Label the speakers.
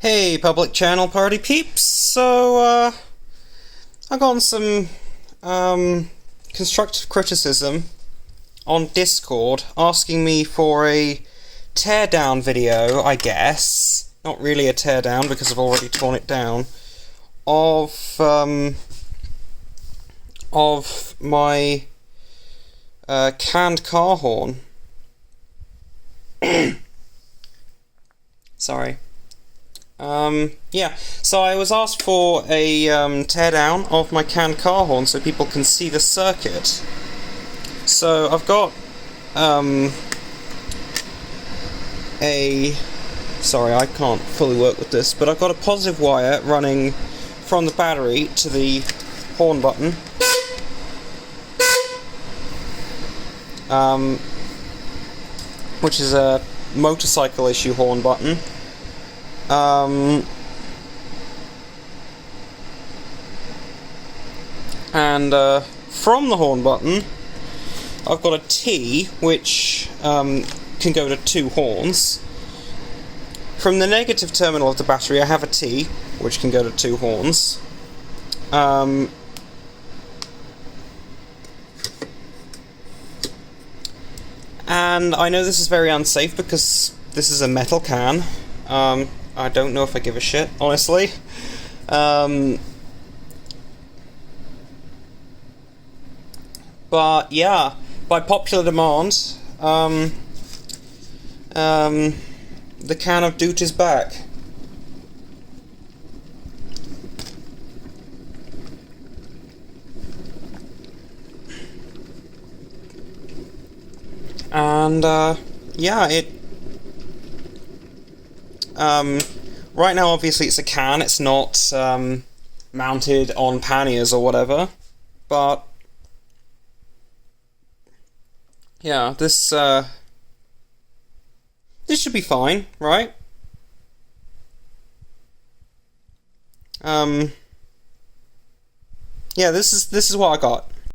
Speaker 1: Hey, public channel party peeps! So, I got some, constructive criticism on Discord asking me for a teardown video, I guess. Not really a teardown, because I've already torn it down. Of my, canned car horn. Sorry. Yeah, so I was asked for a teardown of my canned car horn so people can see the circuit. So I've got sorry, I can't fully work with this, but I've got a positive wire running from the battery to the horn button. Which is a motorcycle issue horn button. And from the horn button, I've got a T, which can go to two horns. From the negative terminal of the battery, I have a T, which can go to two horns. And I know this is very unsafe because this is a metal can. I don't know if I give a shit, honestly. But yeah, by popular demand, the can of doot is back. And yeah, right now obviously it's a can, it's not mounted on panniers or whatever, but yeah, this should be fine, right? Yeah, this is what I got.